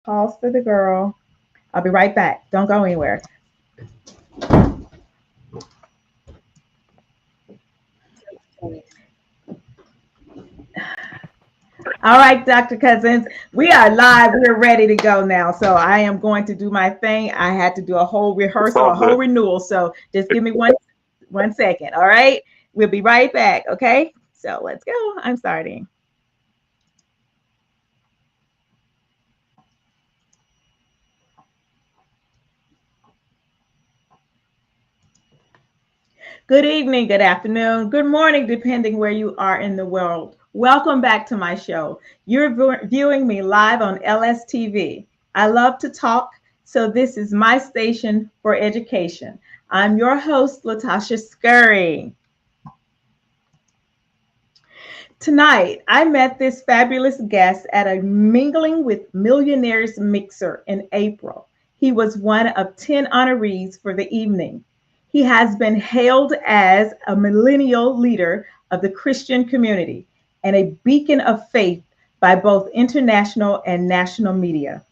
Pause for the girl. I'll be right back. Don't go anywhere. All right, Dr. Cousins, we are live. We're ready to go now. So I am going to do my thing. I had to do a whole It's rehearsal, all a whole good. renewal. So just give me one second. All right. We'll be right back. Okay. So let's go. I'm starting. Good evening, good afternoon, good morning, depending where you are in the world. Welcome back to my show. You're viewing me live on LSTV. I love to talk, so this is my station for education. I'm your host, Latasha Scurry. Tonight, I met this fabulous guest at a Mingling with Millionaires mixer in April. He was one of 10 honorees for the evening. He has been hailed as a millennial leader of the Christian community and a beacon of faith by both international and national media.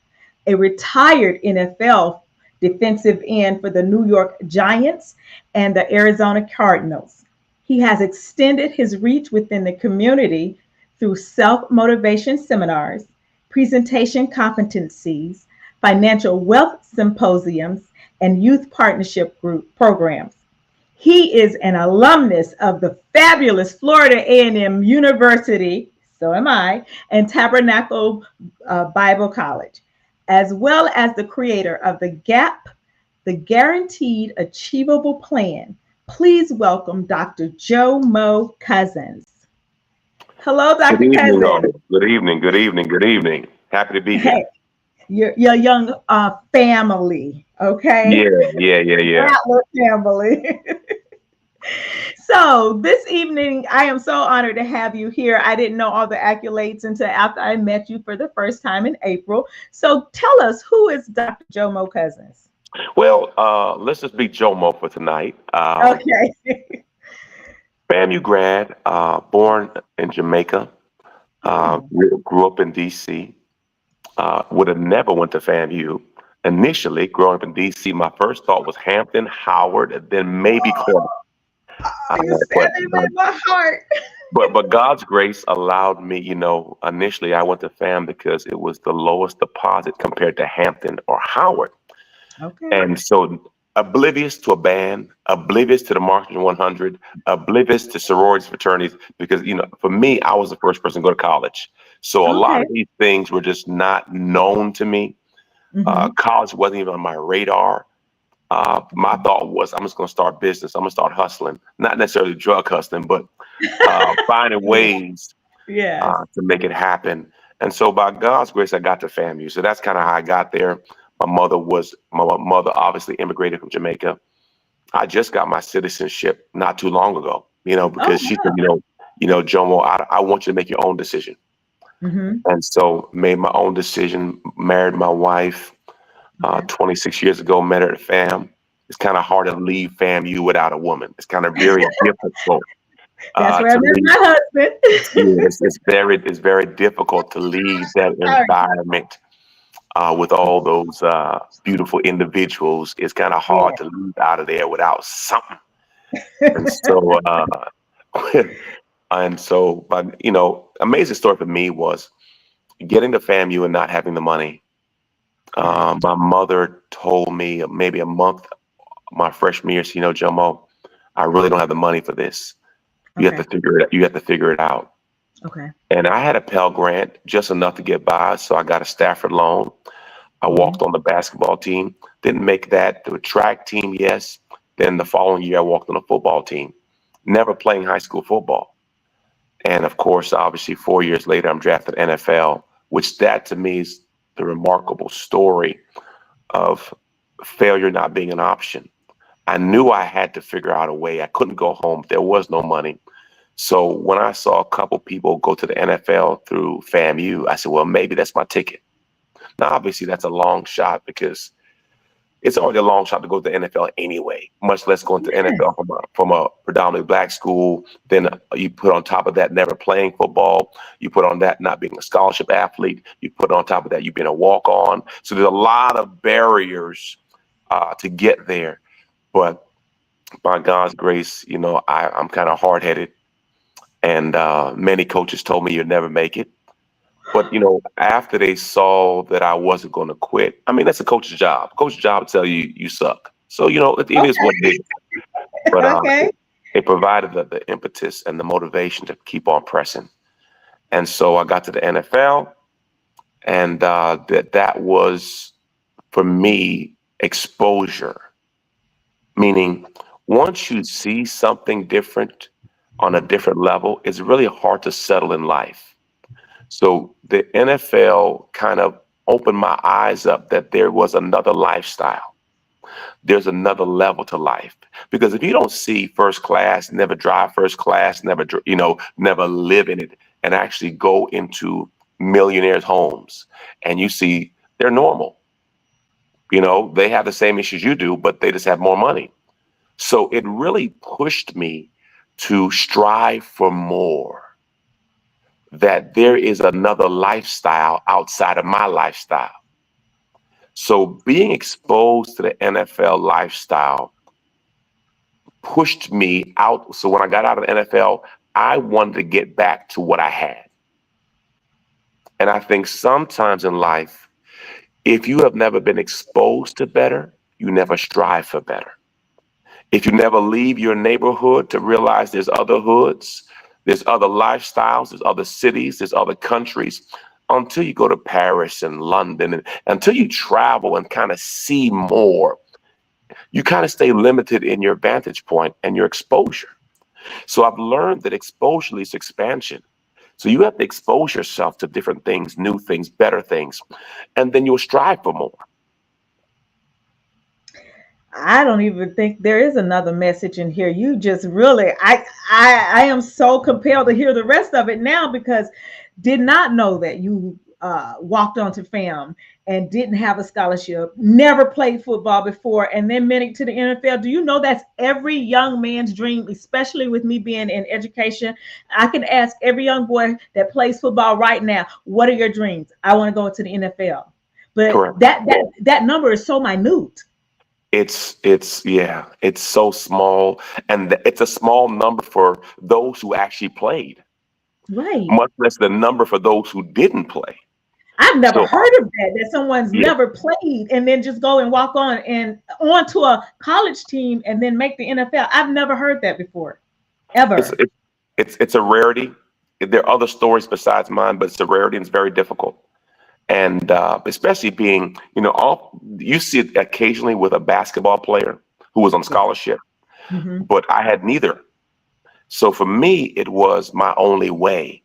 A retired NFL defensive end for the New York Giants and the Arizona Cardinals. He has extended his reach within the community through self motivation seminars, presentation competencies, financial wealth symposiums, and youth partnership group programs. He is an alumnus of the fabulous Florida A&M University, so am I, and Tabernacle Bible College, as well as the creator of the GAP, the Guaranteed Achievable Plan. Please welcome Dr. Jomo Cousins. Hello, Good Dr. evening, all. Cousins. Good evening. Good evening. Good evening. Happy to be here. Hey, your young family, okay? Yeah. Rattler family. So this evening, I am so honored to have you here. I didn't know all the accolades until after I met you for the first time in April. So tell us, who is Dr. Jomo Cousins? Well, let's just be Jomo for tonight. Okay. FAMU grad, born in Jamaica, Oh, grew up in D.C. Would have never went to FAMU. Initially, growing up in D.C., my first thought was Hampton, Howard, and then maybe Cornell. Uh, you said but it in my heart. but God's grace allowed me, initially I went to FAM because it was the lowest deposit compared to Hampton or Howard. Okay. And so oblivious to a band, oblivious to the Marketing 100, oblivious to sororities, fraternities, because, for me, I was the first person to go to college. So a lot Okay. of these things were just not known to me. Hmm. College wasn't even on my radar. My thought was, I'm just going to start business. I'm going to start hustling, not necessarily drug hustling, but finding Yeah. ways Yes. to make it happen. And so by God's grace, I got to FAMU. So that's kind of how I got there. My mother obviously immigrated from Jamaica. I just got my citizenship not too long ago, Oh, because she said, wow. Jomo, I want you to make your own decision. Hmm. And so made my own decision, married my wife Okay. 26 years ago, met her at FAM. It's kind of hard to leave FAMU without a woman. It's kind of very difficult That's where I to met leave. my Yeah, husband. it's very difficult to leave that Sorry. environment with all those beautiful individuals. It's kind of hard Yeah. to leave out of there without something. And so, but amazing story for me was getting to FAMU and not having the money. Right. My mother told me maybe a month my freshman year, she, Jomo, I really don't have the money for this. You have to Okay. figure it. You have to figure it out. Okay. And I had a Pell Grant, just enough to get by. So I got a Stafford loan. I Hmm. walked on the basketball team. Didn't make that. The track team, yes. Then the following year, I walked on the football team. Never playing high school football. And of course, obviously, 4 years later, I'm drafted NFL, which that to me is the remarkable story of failure not being an option. I knew I had to figure out a way. I couldn't go home. There was no money. So when I saw a couple people go to the NFL through FAMU, I said, well, maybe that's my ticket. Now, obviously, that's a long shot because, it's already a long shot to go to the NFL anyway, much less going to the Yeah. NFL from a predominantly black school. Then you put on top of that never playing football. You put on that not being a scholarship athlete. You put on top of that you being a walk on. So there's a lot of barriers to get there. But by God's grace, I'm kind of hard headed, and many coaches told me you'll never make it. But after they saw that I wasn't going to quit, I mean that's a coach's job. Coach's job to tell you you suck. So it is what it is. But Okay. it provided the impetus and the motivation to keep on pressing. And so I got to the NFL, and that was for me exposure. Meaning, once you see something different on a different level, it's really hard to settle in life. So the NFL kind of opened my eyes up that there was another lifestyle. There's another level to life. Because if you don't see first class, never drive first class, never live in it, and actually go into millionaires' homes, and you see they're normal. They have the same issues you do, but they just have more money. So it really pushed me to strive for more, that there is another lifestyle outside of my lifestyle. So being exposed to the NFL lifestyle pushed me out. So when I got out of the NFL, I wanted to get back to what I had. And I think sometimes in life, if you have never been exposed to better, you never strive for better. If you never leave your neighborhood to realize there's other hoods, there's other lifestyles, there's other cities, there's other countries, until you go to Paris and London, and until you travel and kind of see more, you kind of stay limited in your vantage point and your exposure. So I've learned that exposure leads to expansion. So you have to expose yourself to different things, new things, better things, and then you'll strive for more. I don't even think there is another message in here. You just really, I am so compelled to hear the rest of it now because did not know that you walked onto FAM and didn't have a scholarship, never played football before, and then made it to the NFL. Do you know that's every young man's dream, especially with me being in education? I can ask every young boy that plays football right now, what are your dreams? I want to go to the NFL. But Correct. that number is so minute. It's so small, and it's a small number for those who actually played, Right. much less the number for those who didn't play. I've never So heard of that, that someone's yeah, never played and then just go and walk on and onto a college team and then make the NFL. I've never heard that before, it's ever. it's it's a rarity. There are other stories besides mine, but it's a rarity and it's very difficult. And especially being, all you see it occasionally with a basketball player who was on Yeah. scholarship, Hmm. but I had neither. So for me, it was my only way,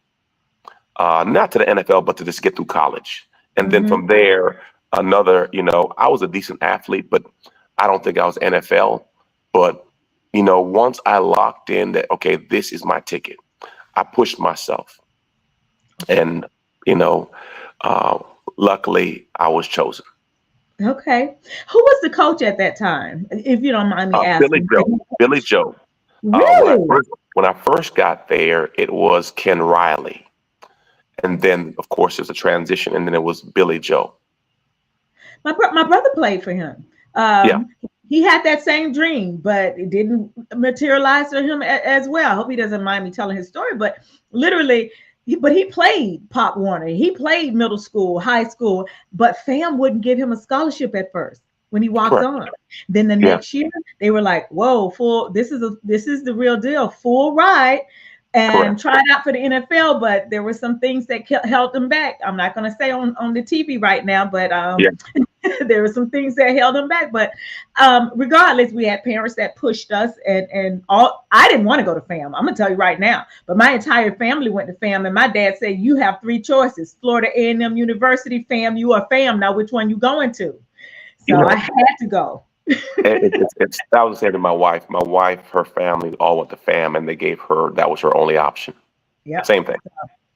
not to the NFL, but to just get through college. And then Hmm. from there, I was a decent athlete, but I don't think I was NFL. But, once I locked in that, okay, this is my ticket, I pushed myself. And, you know, uh, luckily I was chosen. Okay. Who was the coach at that time, if you don't mind me Billy asking? Joe, Billy Joe. Really? When I first got there, it was Ken Riley. And then, of course, there's a transition, and then it was Billy Joe. My brother played for him. Yeah. He had that same dream, but it didn't materialize for him as well. I hope he doesn't mind me telling his story, but literally, he played Pop Warner. He played middle school, high school, but fam wouldn't give him a scholarship at first when he walked Correct. on. Then the Yeah. next year, they were like, "Whoa, full! This is the real deal, full ride." And Correct. tried out for the NFL, but there were some things that held him back. I'm not going to say on the TV right now, but Yeah. there were some things that held him back. But regardless, we had parents that pushed us, and all. I didn't want to go to FAM. I'm gonna tell you right now, but my entire family went to FAM, and my dad said, "You have three choices: Florida A&M University, FAM. You are FAM. Now, which one you going to?" You So I know, had to go. it's I was saying to my wife. My wife, her family all went to FAM, and they gave her that was her only option. Yep. Same thing.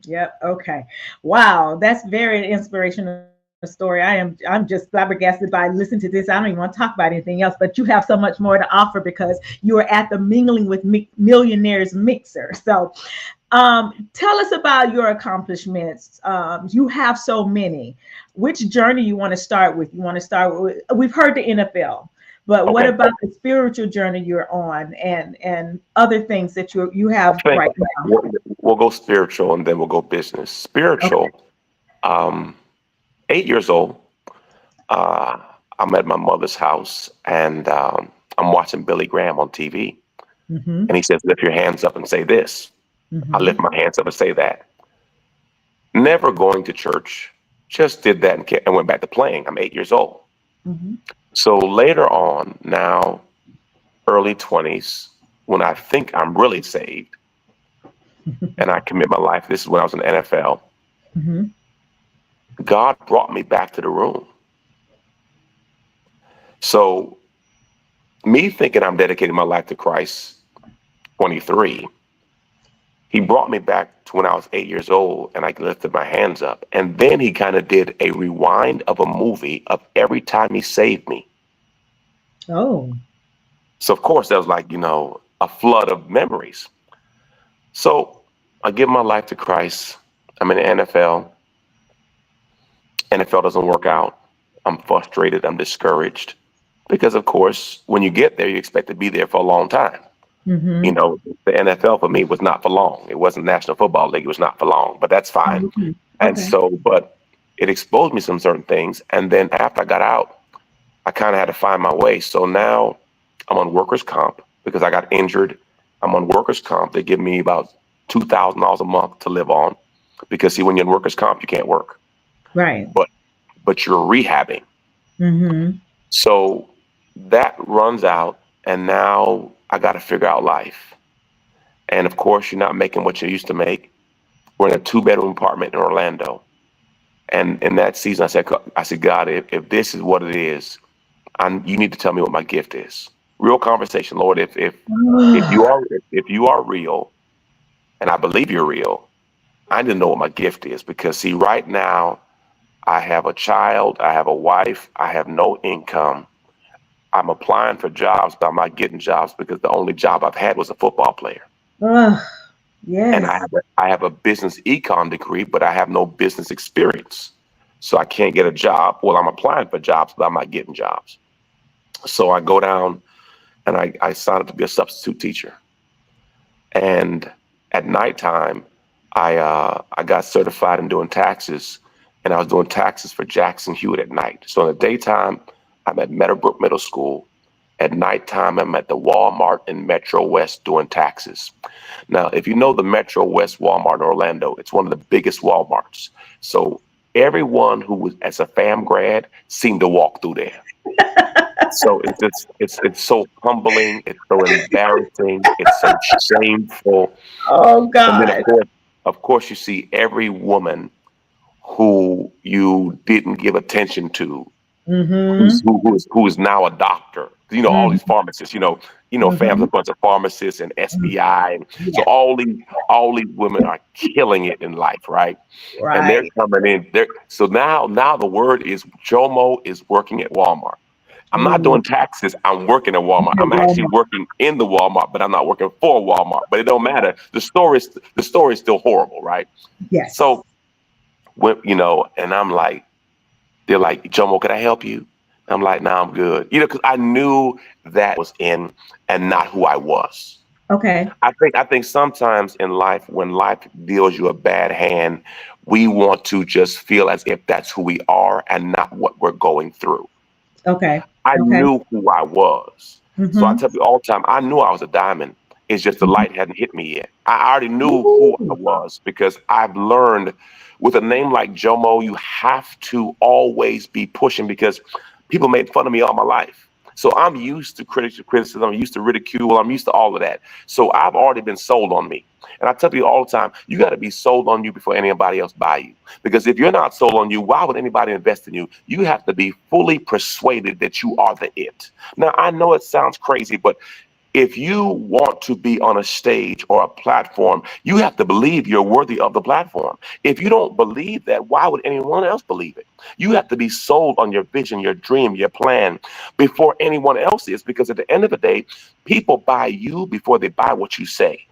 Yep. Okay. Wow, that's very inspirational story. I'm just flabbergasted by listening to this. I don't even want to talk about anything else, but you have so much more to offer because you are at the mingling with millionaires mixer. So tell us about your accomplishments. You have so many. Which journey you want to start with? You want to start with, we've heard the NFL, but what Okay. about the spiritual journey you're on and other things that you have I think right now? we'll go spiritual and then we'll go business. Okay. Spiritual, um, 8 years old, uh, I'm at my mother's house and I'm watching Billy Graham on TV. Mm-hmm. And he says, lift your hands up and say this. I Mm-hmm. lift my hands up and say that. Never going to church, just did that and went back to playing. I'm 8 years old. Mm-hmm. So later on, now early 20s, when I think I'm really saved and I commit my life, this is when I was in the NFL, Mm-hmm. God brought me back to the room. So me thinking I'm dedicating my life to Christ, 23, he brought me back to when I was 8 years old and I lifted my hands up. And then he kind of did a rewind of a movie of every time he saved me. Oh. So, of course, that was like, a flood of memories. So I give my life to Christ. I'm in the NFL. NFL doesn't work out. I'm frustrated. I'm discouraged. Because, of course, when you get there, you expect to be there for a long time. Mm-hmm. The NFL for me was not for long. It wasn't National Football League. It was not for long, but that's fine. Okay. And Okay. so, but it exposed me to some certain things. And then after I got out, I kind of had to find my way. So now I'm on workers' comp because I got injured. I'm on workers' comp. They give me about $2,000 a month to live on because, see, when you're in workers' comp, you can't work, Right. but you're rehabbing. Mm-hmm. So that runs out, and now I got to figure out life. And of course, you're not making what you used to make. We're in a 2-bedroom apartment in Orlando. And in that season, I said, God, if this is what it is, you need to tell me what my gift is. Real conversation, Lord. If you are real, and I believe you're real, I need to know what my gift is because, see, right now I have a child, I have a wife, I have no income. I'm applying for jobs, but I'm not getting jobs because the only job I've had was a football player. Ugh, And yes. I have a business econ degree, but I have no business experience. So I can't get a job. Well, I'm applying for jobs, but I'm not getting jobs. So I go down and I signed up to be a substitute teacher. And at nighttime, I got certified in doing taxes, and I was doing taxes for Jackson Hewitt at night. So in the daytime, I'm at Meadowbrook Middle School. At nighttime, I'm at the Walmart in Metro West doing taxes. Now, if you know the Metro West Walmart in Orlando, it's one of the biggest Walmarts. So everyone who was as a FAM grad seemed to walk through there. So it's so humbling, it's so embarrassing, it's so shameful. Oh And then God. of course you see every woman who you didn't give attention to, Mm-hmm. who is now a doctor. All these Mm-hmm. pharmacists, FAM's Mm-hmm. a bunch of pharmacists and SBI, and so Yeah. all these women are killing it in life, right? And they're Right. coming in. So now the word is Jomo is working at Walmart. I'm not Ooh. doing taxes. I'm working at Walmart. Okay, I'm actually Walmart. working in the Walmart, but I'm not working for Walmart. But it don't matter. The story is still horrible, right? Yes. So and I'm like, they're like, Jomo, can I help you? I'm like, no, I'm good. Because I knew that was in and not who I was. Okay. I think sometimes in life, when life deals you a bad hand, we want to just feel as if that's who we are and not what we're going through. Okay. I Okay. knew who I was. So I Mm-hmm. tell you all the time, I knew I was a diamond. It's just the light hadn't hit me yet. I already knew who I Ooh. was because I've learned with a name like Jomo, you have to always be pushing because people made fun of me all my life. So I'm used to criticism, I'm used to ridicule, I'm used to all of that. So I've already been sold on me. And I tell people all the time, you got to be sold on you before anybody else buy you. Because if you're not sold on you, why would anybody invest in you? You have to be fully persuaded that you are the it. Now, I know it sounds crazy, but If you want to be on a stage or a platform, you have to believe you're worthy of the platform. If you don't believe that, why would anyone else believe it? You have to be sold on your vision, your dream, your plan before anyone else is, because at the end of the day, people buy you before they buy what you say.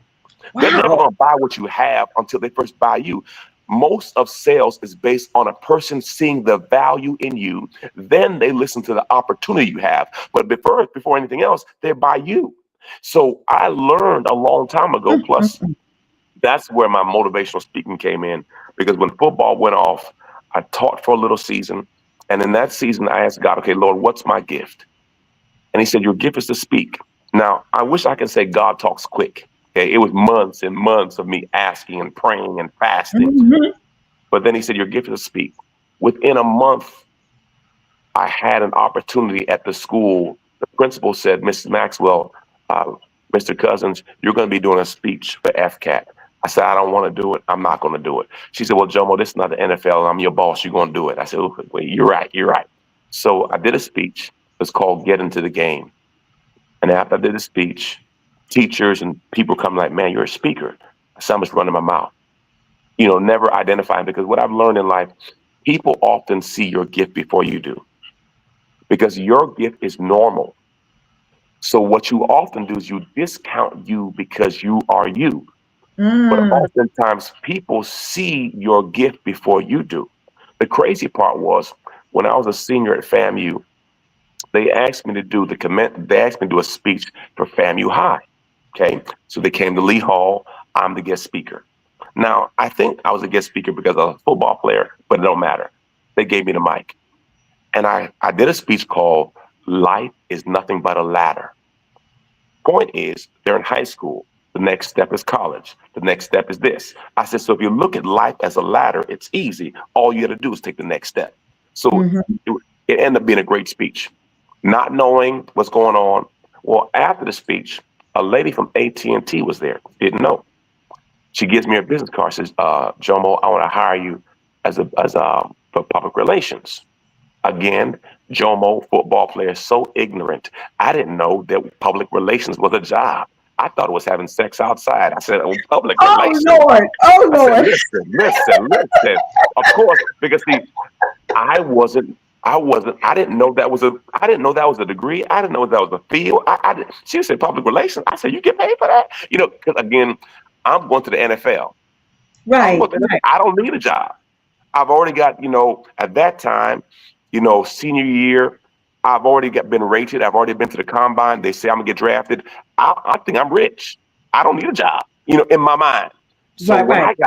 They're never Wow. going to buy what you have until they first buy you. Most of sales is based on a person seeing the value in you. Then they listen to the opportunity you have. But before anything else, they buy you. So I learned a long time ago, Mm, mm, plus mm. that's where my motivational speaking came in, because when football went off, I taught for a little season. And in that season, I asked God, okay, Lord, what's my gift? And he said, your gift is to speak. Now, I wish I could say God talks quick. Okay? It was months and months of me asking and praying and fasting. Mhm. But then he said, your gift is to speak. Within a month, I had an opportunity at the school. The principal said, Mrs. Maxwell, uh, Mr. Cousins, you're going to be doing a speech for FCAT. I said, I don't want to do it. I'm not going to do it. She said, well, Jomo, this is not the NFL. I'm your boss. You're going to do it. I said, okay, wait, you're right. You're right. So I did a speech. It's called Get Into the Game. And after I did the speech, teachers and people come like, man, you're a speaker. So I'm just running my mouth. Never identifying, because what I've learned in life, people often see your gift before you do, because your gift is normal. So what you often do is you discount you because you are you. But Mm. oftentimes people see your gift before you do. The crazy part was when I was a senior at FAMU, they asked me to do a speech for FAMU High. Okay. So they came to Lee Hall. I'm the guest speaker. Now, I think I was a guest speaker because I was a football player, but it don't matter. They gave me the mic. And I did a speech called Life is Nothing But a Ladder. Point is, they're in high school. The next step is college. The next step is this. I said, so if you look at life as a ladder, it's easy. All you got to do is take the next step. So Mhm. it ended up being a great speech. Not knowing what's going on. Well, after the speech, a lady from AT&T was there. Didn't know. She gives me her business card. Says, "Jomo, I want to hire you as for public relations." Again, Jomo, football player, so ignorant. I didn't know that public relations was a job. I thought it was having sex outside. I said, "Oh, public Oh relations." Lord. Oh I said, Lord. listen. Of course, because see, I wasn't, I didn't know that was a degree. I didn't know that was a field. She said public relations. I said, you get paid for that? Because again, I'm going to the NFL. I'm Right. going to the NFL. Right. I don't need a job. I've already got, at that time, senior year, been rated. I've already been to the combine. They say I'm gonna get drafted. I think I'm rich. I don't need a job, in my mind. So Right. when Right.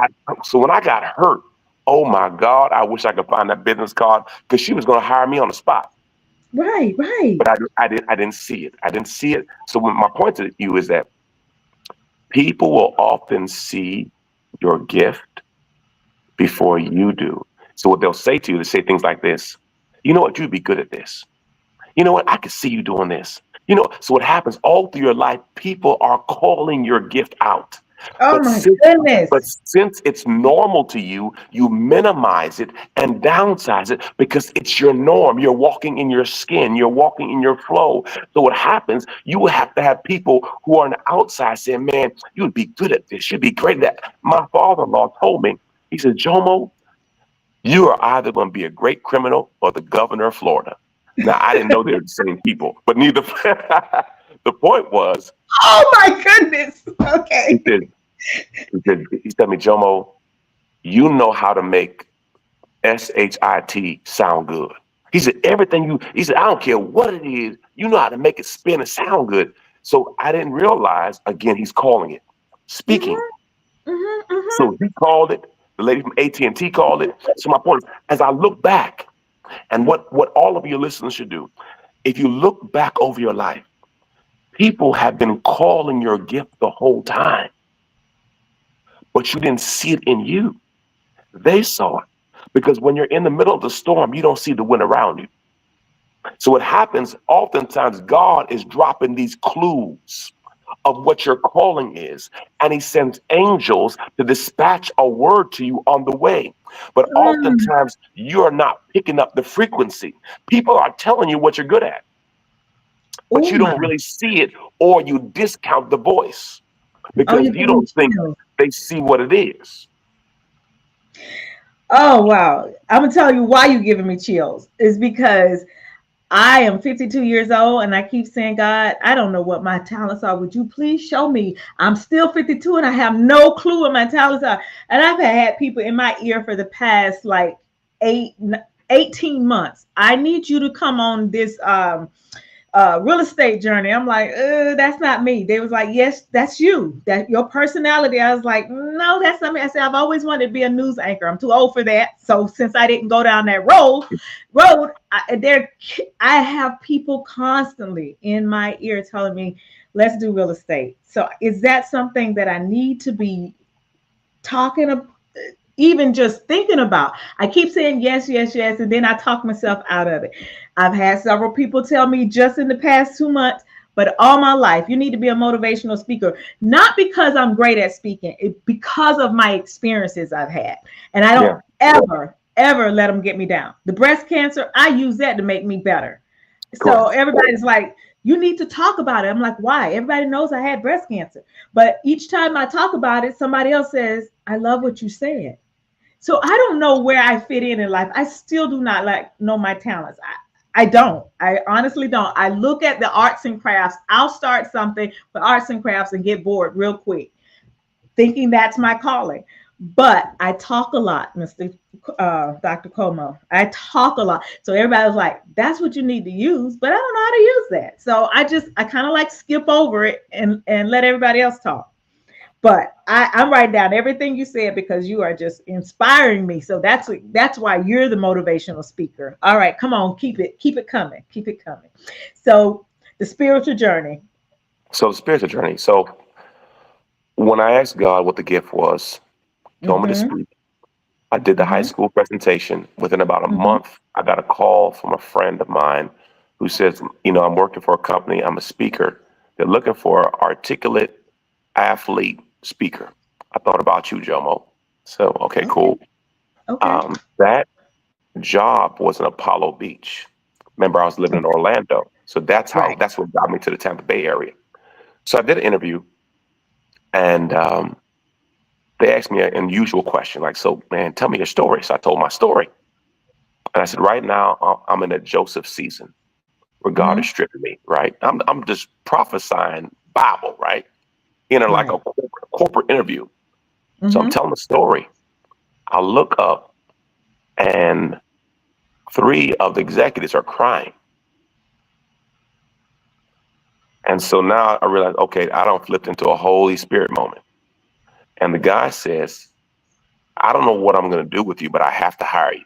I got hurt, oh my God, I wish I could find that business card, because she was gonna hire me on the spot. Right. Right. But I didn't see it. I didn't see it. So my point to you is that people will often see your gift before you do. So what they'll say to you, they say things like this: you know what, you'd be good at this. You know what, I could see you doing this. So what happens all through your life, people are calling your gift out. Oh But my since, but goodness. since it's normal to you, you minimize it and downsize it because it's your norm. You're walking in your skin, you're walking in your flow. So what happens, you will have to have people who are on the outside saying, man, you would be good at this. You'd be great at that. My father-in-law told me, he said, Jomo, you are either going to be a great criminal or the governor of Florida. Now, I didn't know they were the same people, but neither. The point was, Oh my goodness. he Okay. said, he said to me, Jomo, you know how to make SHIT sound good. He said, I don't care what it is, you know how to make it spin and sound good. So I didn't realize, again, he's calling it speaking. Mhm. Mhm. Mhm. So he called it, the lady from AT&T called it. So my point is, as I look back, and what all of your listeners should do, if you look back over your life, people have been calling your gift the whole time, but you didn't see it in you. They saw it. Because when you're in the middle of the storm, you don't see the wind around you. So what happens, oftentimes God is dropping these clues of what your calling is, and he sends angels to dispatch a word to you on the way. But Mm. oftentimes you're not picking up the frequency. People are telling you what you're good at. but Oh you my. don't really see it, or you discount the voice Oh, because you you give me don't think chills. they see what it is. Oh wow. I'm gonna tell you why you giving me chills. Is because I am 52 years old and I keep saying, God, I don't know what my talents are. Would you please show me? I'm still 52 and I have no clue what my talents are. And I've had people in my ear for the past like eight, 18 months. I need you to come on this real estate journey. I'm like, that's not me. They was like, yes, that's you. That your personality. I was like, no, that's not me. I said, I've always wanted to be a news anchor. I'm too old for that. So since I didn't go down that road, I have people constantly in my ear telling me, let's do real estate. So is that something that I need to be talking about? Even just thinking about. I keep saying yes, yes, yes, and then I talk myself out of it. I've had several people tell me just in the past 2 months, but all my life, you need to be a motivational speaker. Not because I'm great at speaking, because of my experiences I've had. And I don't Yeah, ever let them get me down. The breast cancer, I use that to make me better. So correct. everybody's like, you need to talk about it. I'm like, why? Everybody knows I had breast cancer. But each time I talk about it, somebody else says, I love what you said. So I don't know where I fit in life. I still do not like know my talents. I don't. I honestly don't. I look at the arts and crafts. I'll start something for arts and crafts and get bored real quick, thinking that's my calling. But I talk a lot, Mr. Dr. Como. I talk a lot. So everybody was like, that's what you need to use, but I don't know how to use that. So I kind of like skip over it and let everybody else talk. But I'm writing down everything you said because you are just inspiring me. So that's why you're the motivational speaker. All right, come on, keep it coming, keep it coming. So the spiritual journey. So the spiritual journey. So when I asked God what the gift was, He told me to Mm-hmm. speak. I did the high Mm-hmm. school presentation. Within about a Mm-hmm. month, I got a call from a friend of mine who says, I'm working for a company. I'm a speaker. They're looking for an articulate athlete speaker. I thought about you, Jomo. So, okay, Okay. cool. Okay. That job was in Apollo Beach. Remember, I was living in Okay. Orlando. So Right. that's what got me to the Tampa Bay area. So I did an interview, and they asked me an unusual question, like, so, man, tell me your story. So I told my story. And I said, right now, I'm in a Joseph season where God is Mm-hmm. stripping me, right? I'm just prophesying Bible, right? In a, like Right. a corporate interview. So I'm Mm-hmm. telling the story. I look up, and three of the executives are crying. And so now I realize, okay, I don't flipped into a Holy Spirit moment. And the guy says, I don't know what I'm going to do with you, but I have to hire you.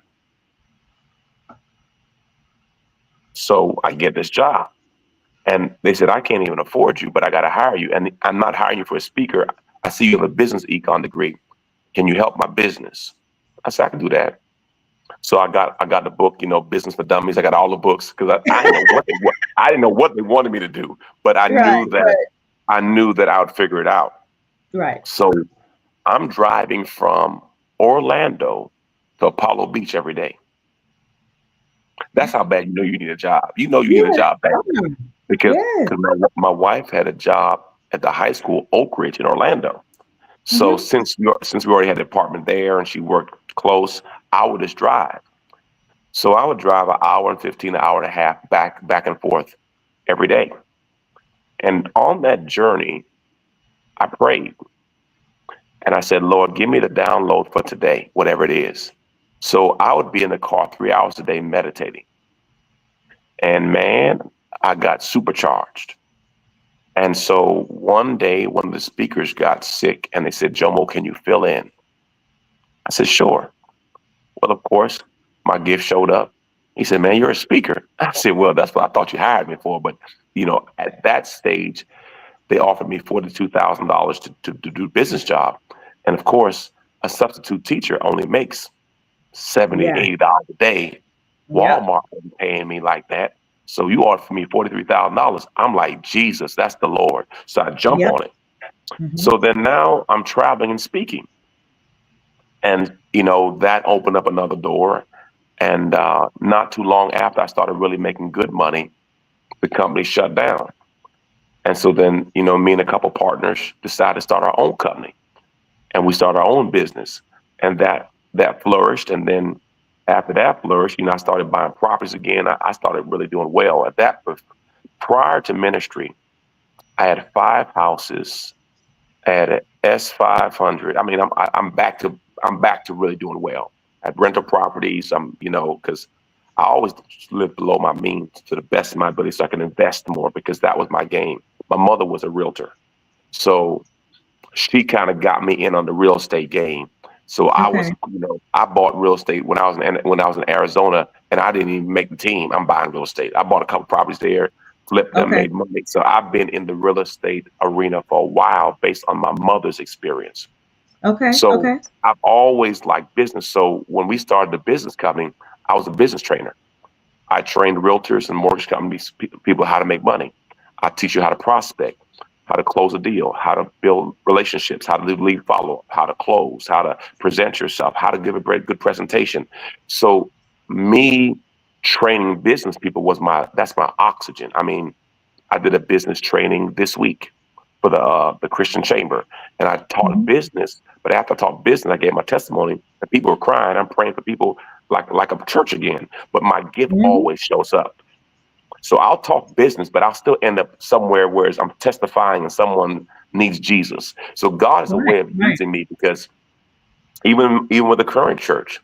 So I get this job. And they said, I can't even afford you, but I got to hire you. And I'm not hiring you for a speaker. I see you have a business econ degree. Can you help my business? I said, I can do that. So I got the book, Business for Dummies. I got all the books because I didn't know I didn't know what they wanted me to do, but Right. I knew that I would figure it out. Right. So I'm driving from Orlando to Apollo Beach every day. That's how bad you need a job. You know you need a Yes. job bad because Yes. my wife had a job at the high school Oak Ridge in Orlando. So Mm-hmm. since we already had an apartment there and she worked close, I would just drive. So I would drive an hour and 15, an hour and a half back and forth every day. And on that journey, I prayed and I said, Lord, give me the download for today, whatever it is. So I would be in the car 3 hours a day meditating. And man, I got supercharged. And so one day, one of the speakers got sick and they said, Jomo, can you fill in? I said, sure. Well, of course, my gift showed up. He said, man, you're a speaker. I said, well, that's what I thought you hired me for. But, at that stage, they offered me $42,000 to do a business job. And of course, a substitute teacher only makes 70, Yeah. $80 a day. Yep. Walmart wasn't paying me like that. So you offered me $43,000. I'm like, Jesus, that's the Lord. So I jump Yep. on it. Mm-hmm. So then now I'm traveling and speaking. And, that opened up another door. And not too long after, I started really making good money. the company shut down. And so then, me and a couple partners decided to start our own company, and we started our own business, and that flourished. And then after that flourished, I started buying properties again. I started really doing well at that. But prior to ministry, I had 5 houses. I had an S500. I mean, I'm back to really doing well. I had rental properties. Because I always lived below my means to the best of my ability, so I can invest more, because that was my game. My mother was a realtor, so she kind of got me in on the real estate game. So Okay. I bought real estate when I was in Arizona, and I didn't even make the team. I'm buying real estate. I bought a couple properties there, flipped them, Okay. made money. So I've been in the real estate arena for a while based on my mother's experience. Okay. So Okay. I've always liked business. So when we started the business company, I was a business trainer. I trained realtors and mortgage companies, people how to make money. I teach you how to prospect, how to close a deal, how to build relationships, how to do lead follow-up, how to close, how to present yourself, how to give a great, good presentation. So me training business people that's my oxygen. I mean, I did a business training this week for the Christian Chamber, and I taught Mhm. business. But after I taught business, I gave my testimony, and people were crying. I'm praying for people like a church again. But my gift Mhm. always shows up. So I'll talk business, but I'll still end up somewhere where I'm testifying and someone needs Jesus. So God is a Right. way of Right. using me, because even with the current church,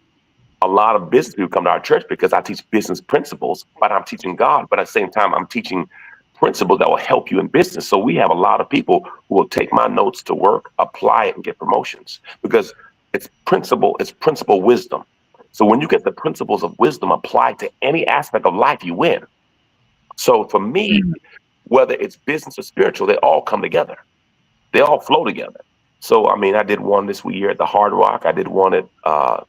a lot of business people come to our church because I teach business principles, but I'm teaching God. But at the same time, I'm teaching principles that will help you in business. So we have a lot of people who will take my notes to work, apply it, and get promotions, because it's principle wisdom. So when you get the principles of wisdom applied to any aspect of life, you win. So for me, Mm. whether it's business or spiritual, they all come together. They all flow together. So, I mean, I did one this year at the Hard Rock. I did one at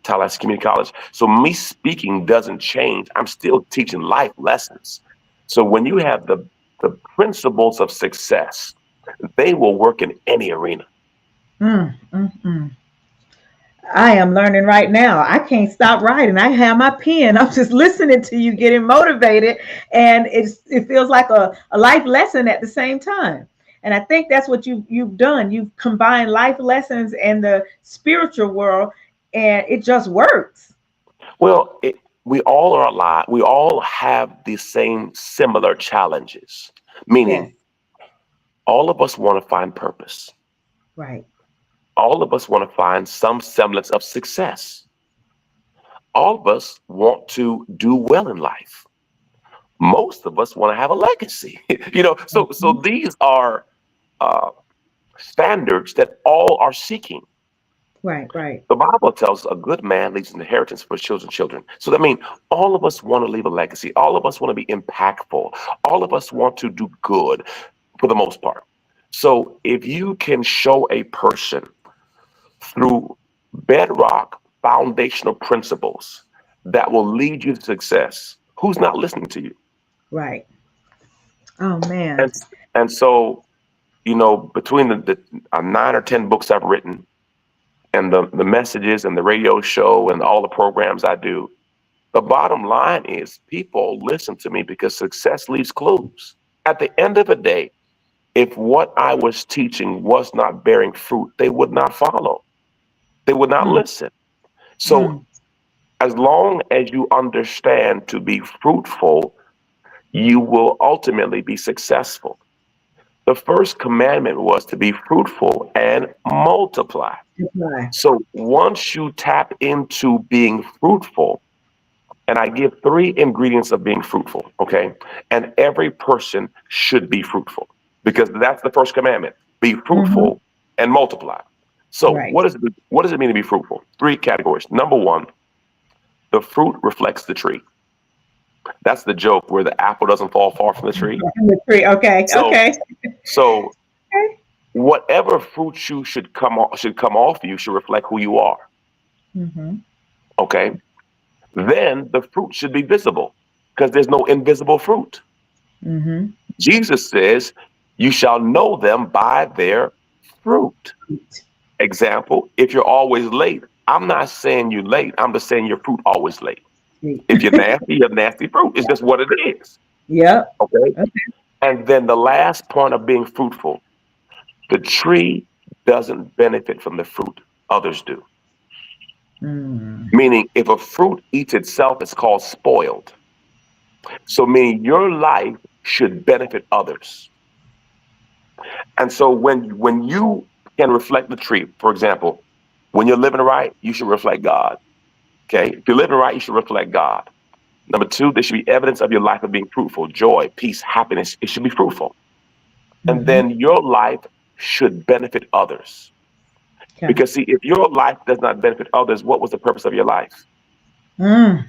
Tallahassee Community College. So me speaking doesn't change. I'm still teaching life lessons. So when you have the principles of success, they will work in any arena. Mm. Mm. Mm. I am learning right now. I can't stop writing. I have my pen. I'm just listening to you getting motivated, and it feels like a life lesson at the same time. And I think that's what you've done. You've combined life lessons and the spiritual world, and it just works. Well, we all are alive. We all have the same similar challenges, Yes. meaning all of us want to find purpose. Right. All of us want to find some semblance of success. All of us want to do well in life. Most of us want to have a legacy. So Mhm. these are uh, standards that all are seeking. Right. Right. The Bible tells us a good man leaves an inheritance for his children's children. So that means all of us want to leave a legacy. All of us want to be impactful. All of us want to do good for the most part. So if you can show a person through bedrock foundational principles that will lead you to success, who's not listening to you? Right. Oh man. And and so, between the 9 or 10 books I've written, and the messages and the radio show and all the programs I do, the bottom line is people listen to me because success leaves clues. At the end of the day, if what I was teaching was not bearing fruit, they would not follow. They would not Mm. listen. So Mm. as long as you understand to be fruitful, you will ultimately be successful. The first commandment was to be fruitful and multiply. Goodbye. So once you tap into being fruitful, and I give 3 ingredients of being fruitful, okay? And every person should be fruitful, because that's the first commandment: be Hmm. fruitful and multiply. So Right. what does it mean to be fruitful? 3 categories. Number one, the fruit reflects the tree. That's the joke where the apple doesn't fall far from the tree. Number three. Okay. So Okay. so Okay. whatever fruit you should come off you should reflect who you are. Hmm. Okay. Then the fruit should be visible, because there's no invisible fruit. Hmm. Jesus says, "You shall know them by their fruit." Example: if you're always late, I'm not saying you're late. I'm just saying your fruit always late. Sweet. If you're nasty, you have nasty fruit. It's just what it is. Yep. Okay. Okay. And then the last point of being fruitful, the tree doesn't benefit from the fruit, others do. Mm. Meaning, if a fruit eats itself, it's called spoiled. So, meaning your life should benefit others. And so, when you can reflect the tree, for example, when you're living right, you should reflect God. Okay, if you're living right, you should reflect God. Number two, there should be evidence of your life of being fruitful, joy, peace, happiness. It should be fruitful. And Mm-hmm. then your life should benefit others. Okay. Because, see, if your life does not benefit others, what was the purpose of your life? Mm.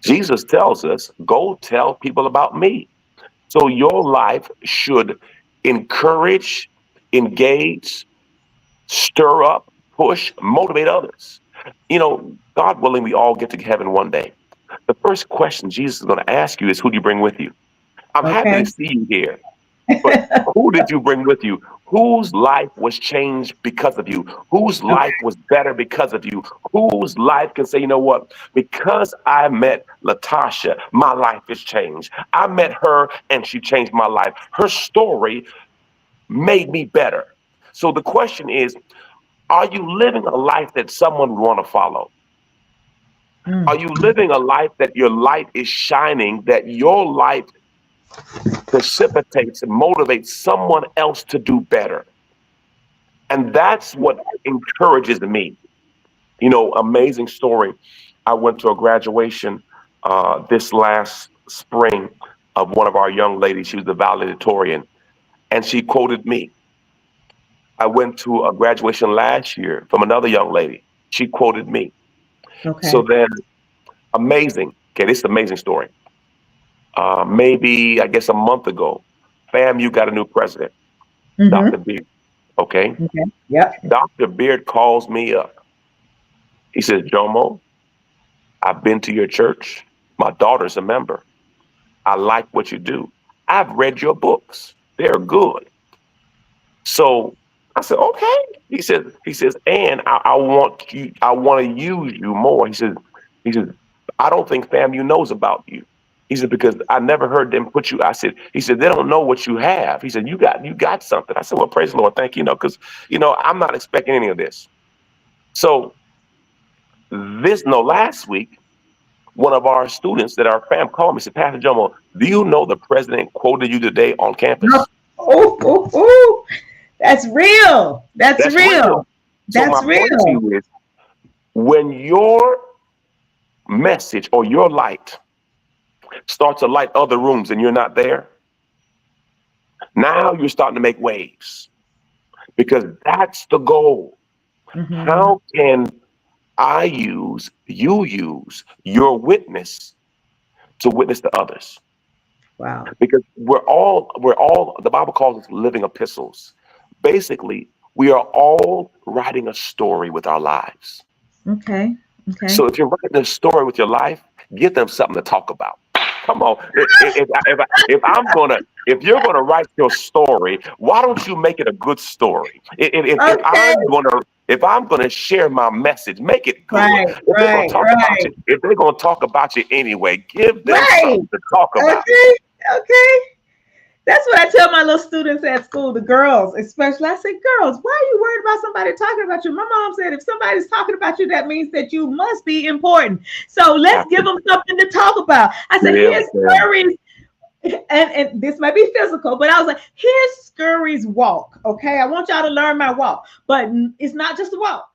Jesus tells us, go tell people about me. So your life should encourage, engage, stir up, push, motivate others. You know, God willing, we all get to heaven one day. The first question Jesus is going to ask you is, who do you bring with you? I'm happy to Okay. see you here. But who did you bring with you? Whose life was changed because of you? Whose life Okay. was better because of you? Whose life can say, you know what? Because I met Latasha, my life is changed. I met her and she changed my life. Her story made me better. So the question is, are you living a life that someone would want to follow? Mm. Are you living a life that your light is shining, that your light precipitates and motivates someone else to do better? And that's what encourages me. You know, amazing story. I went to a graduation this last spring of one of our young ladies. She was the valedictorian, and she quoted me. I went to a graduation last year from another young lady. She quoted me. So Okay. then, amazing. Okay, this is an amazing story. Maybe, I guess, a month ago, FAMU got a new president, Dr. Mm-hmm. Beard. Okay. Okay. Yep. Dr. Beard calls me up. He says, Jomo, I've been to your church. My daughter's a member. I like what you do. I've read your books. They're good. So I said, okay. He says, and I want to use you more. He says, I don't think FAMU knows about you. He said, because I never heard them put you. He said, they don't know what you have. He said, you got something. I said, well, praise the Lord. Thank you. Because, I'm not expecting any of this. So last week, one of our students that our fam called me and said, Pastor Jomo, do you know the president quoted you today on No. campus? Oh, oh, oh. That's real. That's That's real. real. So That's my point to real. you is, when your message or your light starts to light other rooms and you're not there, now you're starting to make waves, because that's the goal. Mm-hmm. How can you use your witness to witness to others? Wow. Because we're all the Bible calls us living epistles. Basically, we are all writing a story with our lives. Okay. Okay. So if you're writing a story with your life, give them something to talk about. Come on. If you're gonna write your story, why don't you make it a good story? Okay. If I'm gonna share my message, make it good. Right. If they're gonna Right. talk about Right. you, if they're gonna talk about you anyway, give them Right. something to talk about. Okay. Okay. That's what I tell my little students at school, the girls especially. I say, girls, why are you worried about somebody talking about you? My mom said, if somebody's talking about you, that means that you must be important. So let's give them Absolutely. something to talk about. I said, Yeah, here's yeah, Scurry's, and this might be physical, but I was like, here's Scurry's walk. Okay. I want y'all to learn my walk. But it's not just a walk.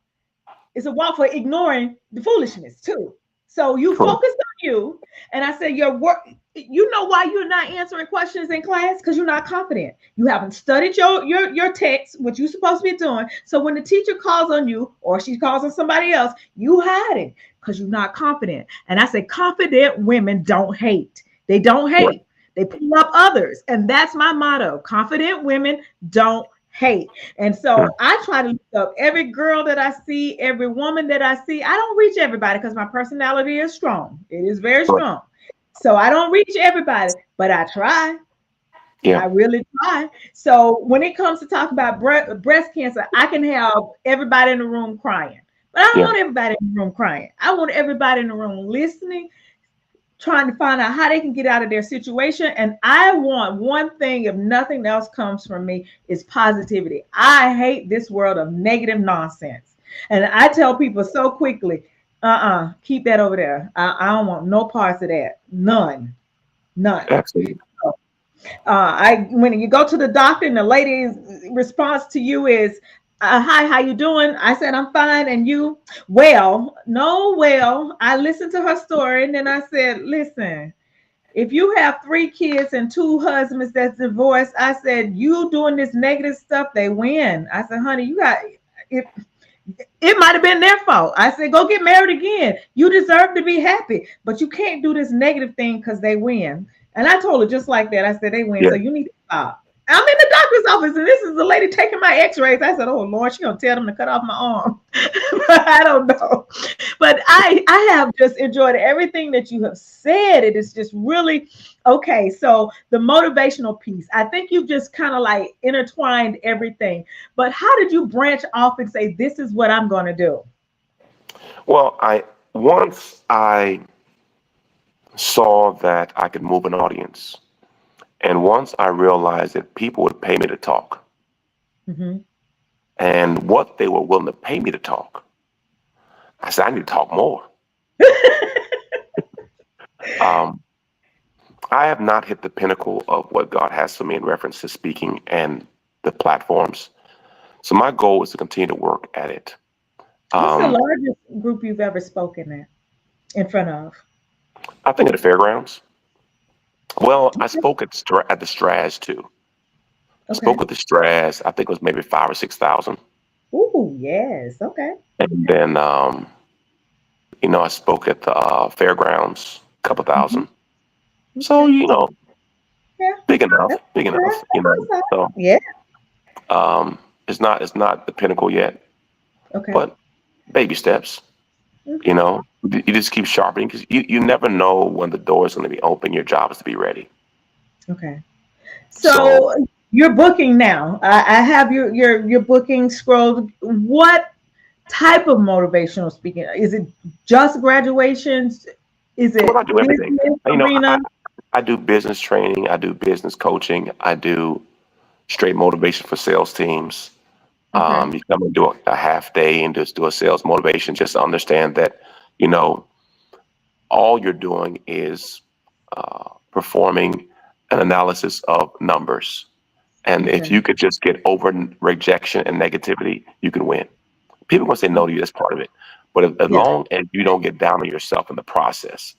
It's a walk for ignoring the foolishness too. So you true. focus on you. And I said, your work, you know why you're not answering questions in class? Because you're not confident. You haven't studied your text, what you're supposed to be doing. So when the teacher calls on you or she calls on somebody else, you hide it because you're not confident. And I said, confident women don't hate. They don't Right. hate. They pull up others. And that's my motto. Confident women don't hate. And Mm, so I try to look up every girl that I see, every woman that I see. I don't reach everybody because my personality is strong. It is very right. strong. So I don't reach everybody, but I try. Yeah, I really try. So when it comes to talk about breast cancer, I can have everybody in the room crying. But I don't yeah, want everybody in the room crying. I want everybody in the room listening, trying to find out how they can get out of their situation. And I want one thing, if nothing else comes from me, is positivity. I hate this world of negative nonsense. And I tell people so quickly, keep that over there. I don't want no parts of that. None. None. Absolutely. I when you go to the doctor and the lady's response to you is, "Hi, how you doing?" I said, "I'm fine, and you?" Well, no, well, I listened to her story, and then I said, "Listen, if you have 3 kids and 2 husbands that's divorced," I said, "you doing this negative stuff, they win." I said, "Honey, you got it." It might have been their fault. I said, "Go get married again. You deserve to be happy, but you can't do this negative thing because they win." And I told her just like that. I said, "They win, Yeah. so you need to stop." I'm in the doctor's office, and this is the lady taking my X-rays. I said, "Oh Lord, she gonna tell them to cut off my arm." I don't know, but I have just enjoyed everything that you have said. It is just really okay. So the motivational piece, I think you've just kind of like intertwined everything. But how did you branch off and say, "This is what I'm going to do"? Well, once I saw that I could move an audience, and once I realized that people would pay me to talk, Hmm. and what they were willing to pay me to talk, I said, I need to talk more. Um, I have not hit the pinnacle of what God has for me in reference to speaking and the platforms. So my goal is to continue to work at it. What's the Um, largest group you've ever spoken at in front of? I think at the fairgrounds. Well, I spoke at the Straz too. I Okay. spoke at the Straz. I think it was maybe 5 or 6 thousand. Ooh, yes. Okay. And then, I spoke at the fairgrounds, a couple Hmm. thousand. So, Okay. Yeah. big enough, That's big not enough. bad. That's not. So Yeah. it's not the pinnacle yet, Okay. but baby steps. Okay. You just keep sharpening because you never know when the door is going to be open. Your job is to be ready. Okay. So, So you're booking now. I have your booking scrolled. What type of motivational speaking? Is it just graduations? Is well, I it do everything. business You know, arena? I do business training. I do business coaching. I do straight motivation for sales teams. Okay. You come and do a half day and just do a sales motivation. Just to understand that, you know, all you're doing is performing an analysis of numbers. And if Okay. you could just get over rejection and negativity, you can win. People are going to say no to you. That's part of it. But as Yeah. long as you don't get down on yourself in the process,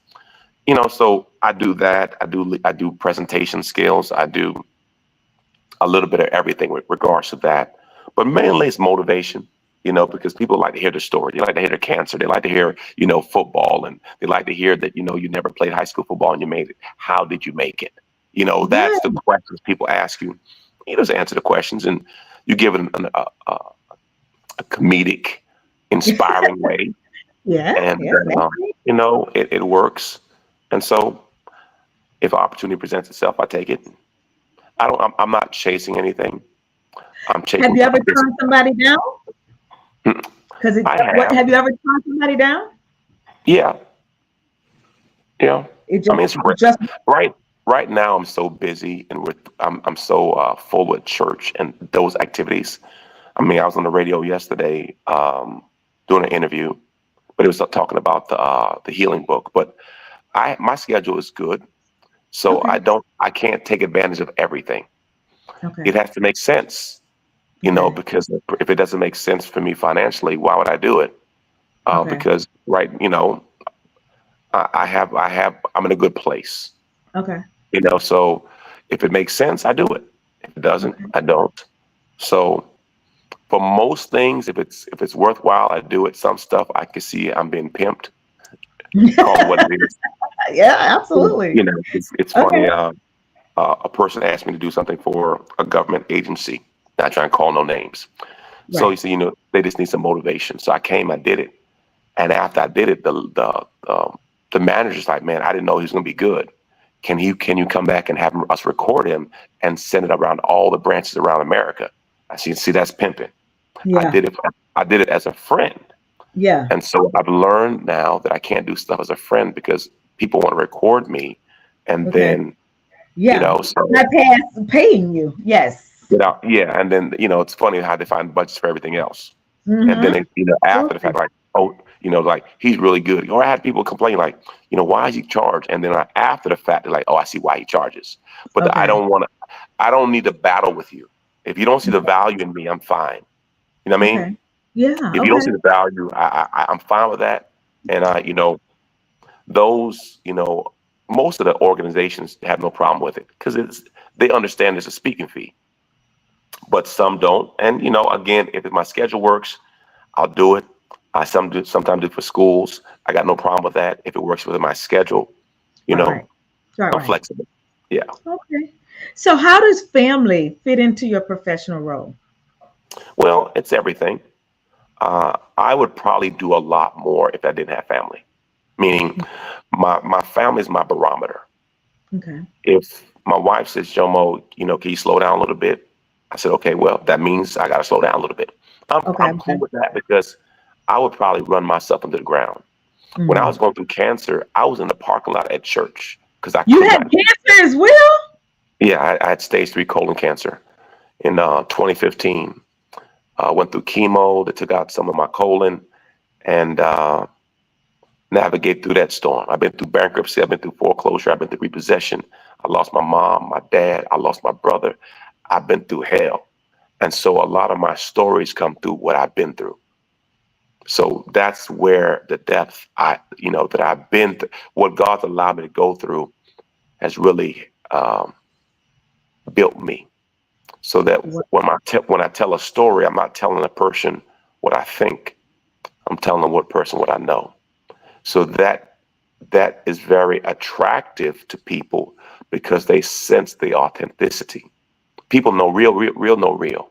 so I do that. I do presentation skills. I do a little bit of everything with regards to that. But mainly it's motivation, because people like to hear the story. They like to hear the cancer. They like to hear, football, and they like to hear that, you never played high school football and you made it. How did you make it? That's the Yeah. questions people ask you. You just answer the questions, and you give it a comedic, inspiring way, Yeah. and Yeah. That's it. it works. And so, if opportunity presents itself, I take it. I'm not chasing anything. I'm Have chasing. you ever turned somebody down? Because it. I What have, have you ever turned somebody down? yeah, yeah. It I mean, it's just right. Right now, I'm so busy, and I'm so full with church and those activities. I mean, I was on the radio yesterday doing an interview, but it was talking about the healing book. But my schedule is good, so okay. I can't take advantage of everything. Okay. It has to make sense, Okay. because if it doesn't make sense for me financially, why would I do it? Okay. Because right, I'm in a good place, Okay. so if it makes sense, I do it. If it doesn't, Okay. I don't. So for most things, if it's worthwhile, I do it. Some stuff I can see I'm being pimped, call it what it is. Yeah. Absolutely. It's Okay. funny. A person asked me to do something for a government agency. Not trying to call no names. So Right. you see, they just need some motivation. So I came, I did it, and after I did it, the manager's like, "Man, I didn't know he was going to be good. Can you come back and have us record him and send it around all the branches around America?" I see, that's pimping. I Yeah. did it. I did it as a friend, Yeah. and so I've learned now that I can't do stuff as a friend because people want to record me, and Okay. then Yeah. so Bypass paying you. Yes. yeah, and then it's funny how they find budgets for everything else, and then Mm-hmm. they, after the fact, Absolutely. like, oh, like, he's really good. Or I had people complain like, why is he charged? And then, like, after the fact, they're like, oh, I see why he charges. But I Okay. don't want to. I don't need to battle with you. If you don't see the Okay. value in me, I'm fine. You know what I mean? Okay. Yeah. If you don't see Okay. the value, I'm fine with that. And those, most of the organizations have no problem with it because they understand it's a speaking fee, but some don't. And again, if my schedule works, I'll do it. I sometimes do for schools. I got no problem with that. If it works within my schedule, you Right. know, Right. Right. I'm Right. flexible. Yeah. Okay. So, how does family fit into your professional role? Well, it's everything. I would probably do a lot more if I didn't have family. Meaning, my family is my barometer. Okay. If my wife says, Jomo, can you slow down a little bit? I said, okay, well, that means I got to slow down a little bit. Okay. I'm cool Okay. with that because I would probably run myself into the ground. When I Mm. was going through cancer, I was in the parking lot at church because I You could had not. cancer as well? Yeah, I had stage 3 colon cancer in 2015. Went through chemo that took out some of my colon and navigate through that storm. I've been through bankruptcy. I've been through foreclosure. I've been through repossession. I lost my mom, my dad. I lost my brother. I've been through hell. And so a lot of my stories come through what I've been through. So that's where the depth that I've been through, what God's allowed me to go through has really built me. So that What? when I tell a story, I'm not telling a person what I think. I'm telling what person what I know. So that is very attractive to people because they sense the authenticity. People know real, real, real know real.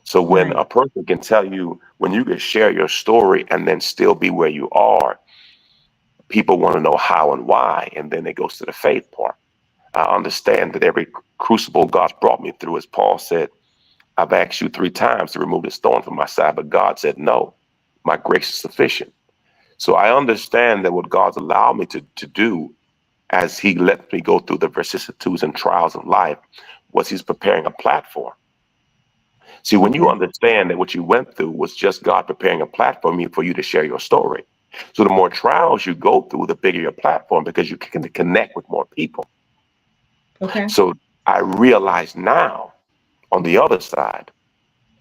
So when Right. a person can tell you, when you can share your story and then still be where you are, people want to know how and why. And then it goes to the faith part. I understand that every crucible God's brought me through, as Paul said, I've asked you 3 times to remove this thorn from my side, but God said, no, my grace is sufficient. So I understand that what God's allowed me to do as he let me go through the vicissitudes and trials of life was he's preparing a platform. See, when you Okay. understand that what you went through was just God preparing a platform for you to share your story. So the more trials you go through, the bigger your platform because you can connect with more people. Okay. So I realize now on the other side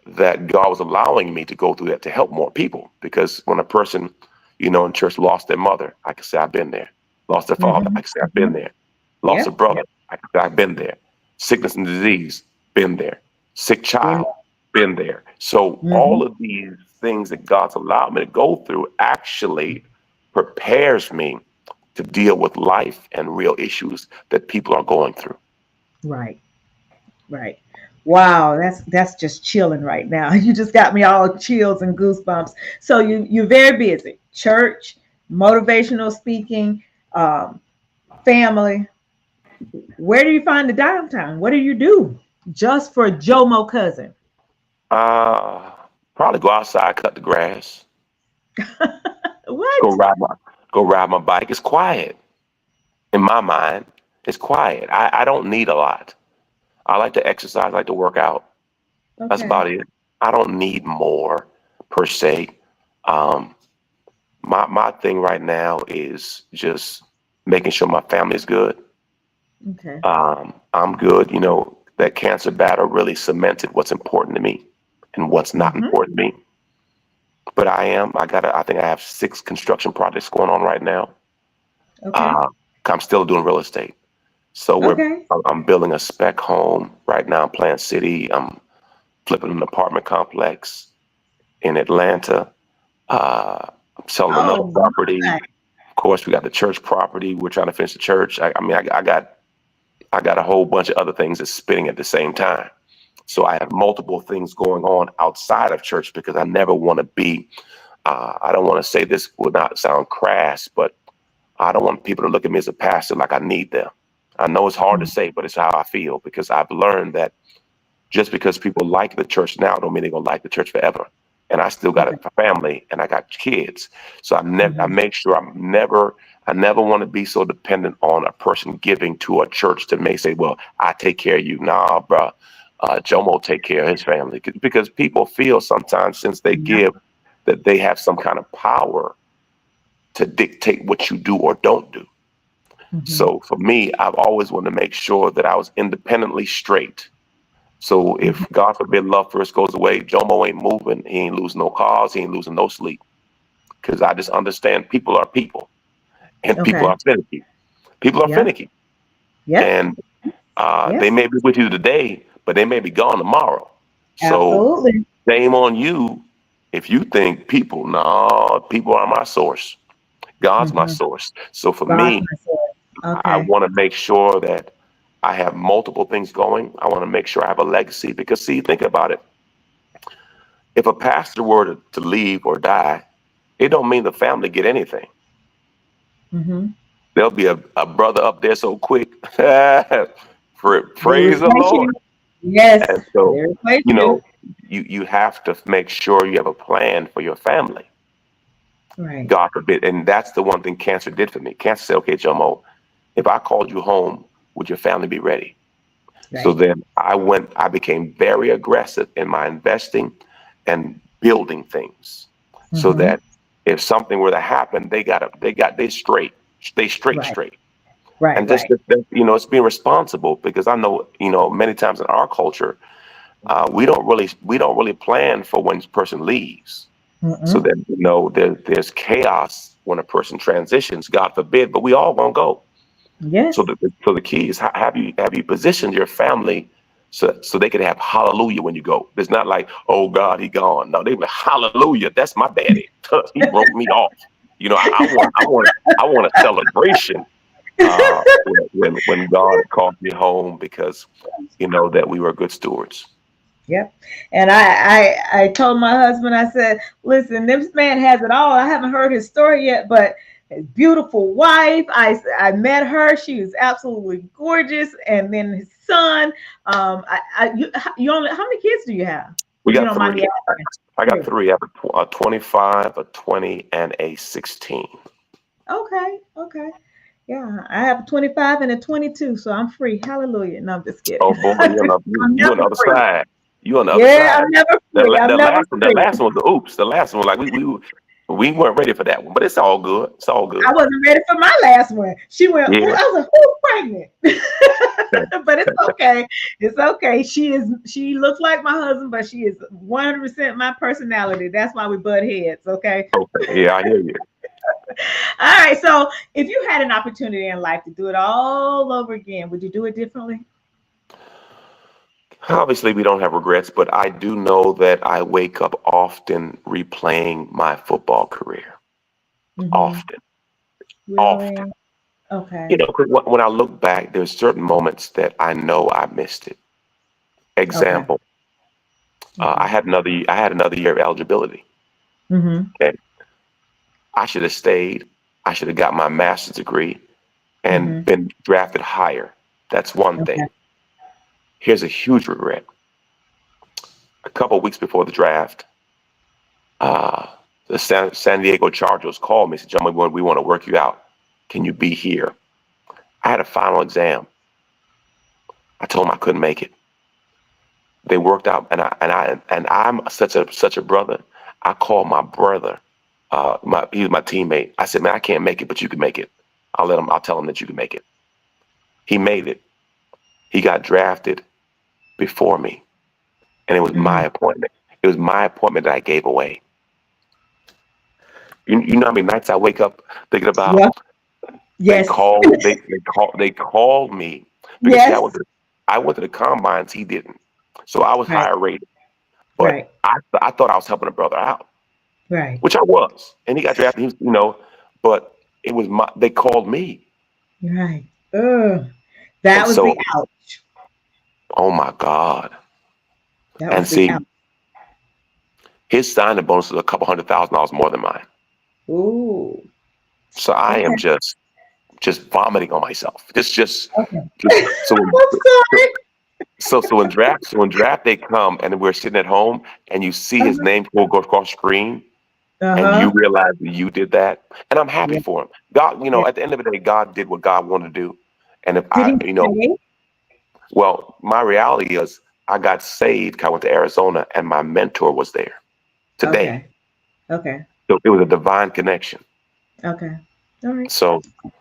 that God was allowing me to go through that to help more people. Because when a person, in church lost their mother, I can say I've been there. Lost their father, Mm-hmm. I can say I've Hmm. been there. Lost a Yep. brother, Yep. I can say I've been there. Sickness and disease, been there. Sick Been. child, been there. So Mm-hmm. all of these things that God's allowed me to go through actually prepares me to deal with life and real issues that people are going through. Right. Right. Wow, that's just chilling right now. You just got me all chills and goosebumps. So you're very busy. Church, motivational speaking, um, family. Where do you find the downtime? What do you do just for Jomo cousin? Uh, Probably go outside, cut the grass, go What? ride my go ride my bike. It's quiet in my mind. It's quiet. I don't need a lot. I like to exercise, I like to work out. That's Okay. about it. I don't need more per se. Um, my thing right now is just making sure my family is good. Okay. I'm good. That cancer battle really cemented what's important to me and what's not Hmm. important to me. But I think I have 6 construction projects going on right now. Okay. Uh, I'm still doing real estate. So Okay. I'm building a spec home right now in Plant City. I'm flipping an apartment complex in Atlanta. I'm selling another Oh property. my. Of course, we got the church property. We're trying to finish the church. I mean, I got a whole bunch of other things that's spinning at the same time. So I have multiple things going on outside of church because I never want to be. I don't want to say this would not sound crass, but I don't want people to look at me as a pastor like I need them. I know it's hard to say, but it's how I feel because I've learned that just because people like the church now don't mean they're gonna like the church forever. And I still got Okay. a family and I got kids. So I Hmm. make sure I I never want to be so dependent on a person giving to a church that may say, well, I take care of you. Nah, bro. Jomo take care of his family. Because people feel sometimes since they Yep. give that they have some kind of power to dictate what you do or don't do. Mm-hmm. So for me, I've always wanted to make sure that I was independently straight. So Mm-hmm. if God forbid love first goes away, Jomo ain't moving. He ain't losing no cars. He ain't losing no sleep. Because I just understand people are people, and people Okay. are finicky. People are Yep. finicky, Yep. and Yep. they may be with you today, but they may be gone tomorrow. So Absolutely. shame on you if you think people. No, people are my source. God's my Mm-hmm. source. So for God's me, my source. I Okay. want to make sure that I have multiple things going. I want to make sure I have a legacy because, see, think about it. If a pastor were to leave or die, it don't mean the family get anything. Mm-hmm. There'll be a brother up there so quick. Praise They the replace Lord. you. Yes. And so, They replace you you. know, you have to make sure you have a plan for your family. Right. God forbid. And that's the one thing cancer did for me. Cancer said, okay, Jomo, if I called you home, would your family be ready? So Right. then I became very aggressive in my investing and building things so Mm-hmm. that if something were to happen, they straight, stay Right. straight. Right. And just, Right. it's being responsible because I know, many times in our culture, we don't really plan for when a person leaves. So Mm-mm. that, there's chaos when a person transitions, God forbid, but we all gonna go. So Yes. the key is have you positioned your family so they can have hallelujah when you go. It's not like, oh God, he gone. No, they be like, hallelujah. That's my daddy. He broke me off. I want a celebration when God called me home because that we were good stewards. Yep. And I told my husband, I said, listen, this man has it all. I haven't heard his story yet, but his beautiful wife, I met her. She was absolutely gorgeous. And then his son, you only, how many kids do you have? We If you got don't mind me three. asking. I got Three. three. I have a 25, a 20, and a 16. Okay. Okay. Yeah. I have a 25 and a 22, so I'm free. Hallelujah. No, I'm just kidding. Oh boy, I'm you on the never other free. side. You on the other Yeah, side. I'm never The free. la- I'm the never last one, the free. last one was the oops. The last one, like we weren't ready for that one, but it's all good. It's all I good. wasn't ready for my last one. She went, Yeah. I was like, who's pregnant? But it's okay. It's okay. She looks like my husband, but she is 100% my personality. That's why we butt heads. Okay. Okay. Yeah, I hear you. All right. So if you had an opportunity in life to do it all over again, would you do it differently? Obviously, we don't have regrets, but I do know that I wake up often replaying my football career. Mm-hmm. Often, often. Really? Okay. 'Cause when I look back, there's certain moments that I know I missed it. Okay. Example, I Okay. had another year of eligibility. Mm-hmm. Okay, I should have stayed. I should have got my master's degree and Mm-hmm. been drafted higher. That's one Okay. thing. Here's a huge regret. A couple of weeks before the draft, uh, the San Diego Chargers called me and said, John, we want to work you out. Can you be here? I had a final exam. I told them I couldn't make it. They worked out, and I'm such a brother. I called my brother. He was my teammate. I said, man, I can't make it, but you can make it. I'll tell him that you can make it. He made it. He got drafted before me, and it was my Mm. appointment. It was my appointment that I gave away. You know how many nights I wake up thinking about Yeah. Yes. they called me because, see, Yes. I went to the combines. He didn't, so I was Right. higher rated. But Right. I thought I was helping a brother out, Right. which I was, and he got drafted. But it was they called me, Right. Ugh. That and was the so, ouch. oh my God. That And was the see, ouch. his signing bonus was a couple $100,000 more than mine. Ooh. So I Okay. am just vomiting on myself. Okay. Just so I'm sorry. so when draft day come and we're sitting at home and you see his Uh-huh. name go across screen, and you Uh-huh. realize that you did that, and I'm happy Yeah. for him. God, Yeah. at the end of the day, God did what God wanted to do. And if Did I, he stay? well, my reality is I got saved 'cause I went to Arizona and my mentor was there today. Okay. Okay. So it was a divine connection. Okay. All right. So All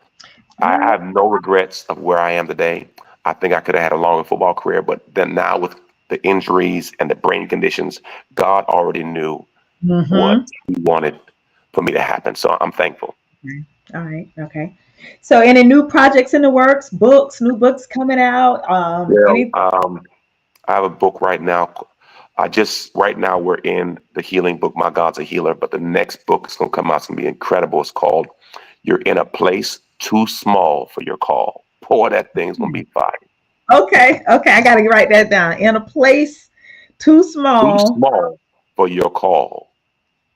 I right. have no regrets of where I am today. I think I could have had a longer football career, but then now with the injuries and the brain conditions, God already knew what Mm-hmm. He wanted for me to happen. So I'm thankful. Okay. All right. Okay. So any new projects in the works, books, new books coming out? Well, Any I have a book right now. Right now we're in the healing book, My God's a Healer, but the next book is going to come out. It's going to be incredible. It's called You're in a Place Too Small for Your Call. Boy, that thing's going to be fire. okay. Okay. I gotta write that down. In a place too Too small, small for your call.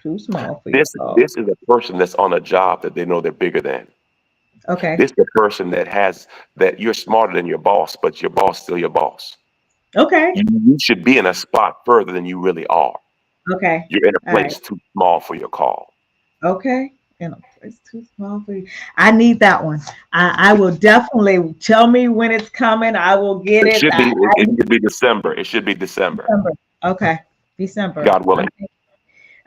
too small for your This call. this is a person that's on a job that they know they're bigger than. Okay. This is a person that you're smarter than your boss, but your boss still your boss. Okay. You should be in a spot further than you really are. Okay. You're in a All right. place too small for your call. Okay. In a place too small for you. I need that one. I will definitely tell me when it's coming. I will get It it. should be it should be December. It should be December. December. Okay. December. God willing. Okay.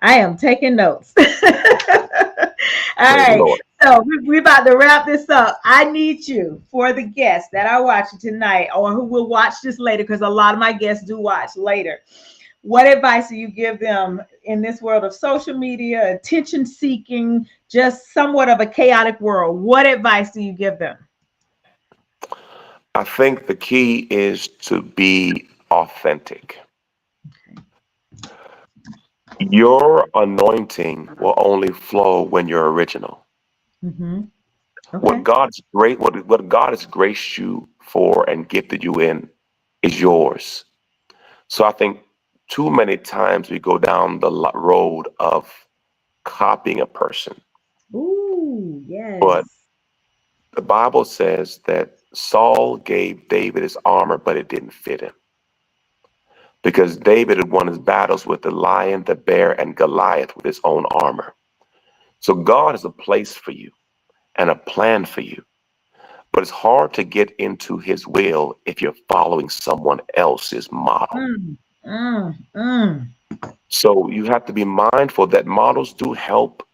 I am taking notes. All Praise the right. Lord. So we're about to wrap this up. I need you for the guests that are watching tonight or who will watch this later, because a lot of my guests do watch later. What advice do you give them in this world of social media, attention seeking, just somewhat of a chaotic world? What advice do you give them? I think the key is to be authentic. Your anointing will only flow when you're original. Mm-hmm. What Okay. God's great, what God has graced you for and gifted you in is yours. So I think too many times we go down the road of copying a person. Ooh, But yes. the Bible says that Saul gave David his armor, but it didn't fit him because David had won his battles with the lion, the bear, and Goliath with his own armor. So God has a place for you and a plan for you. But it's hard to get into his will if you're following someone else's model. Mm, mm, mm. So you have to be mindful that models do help,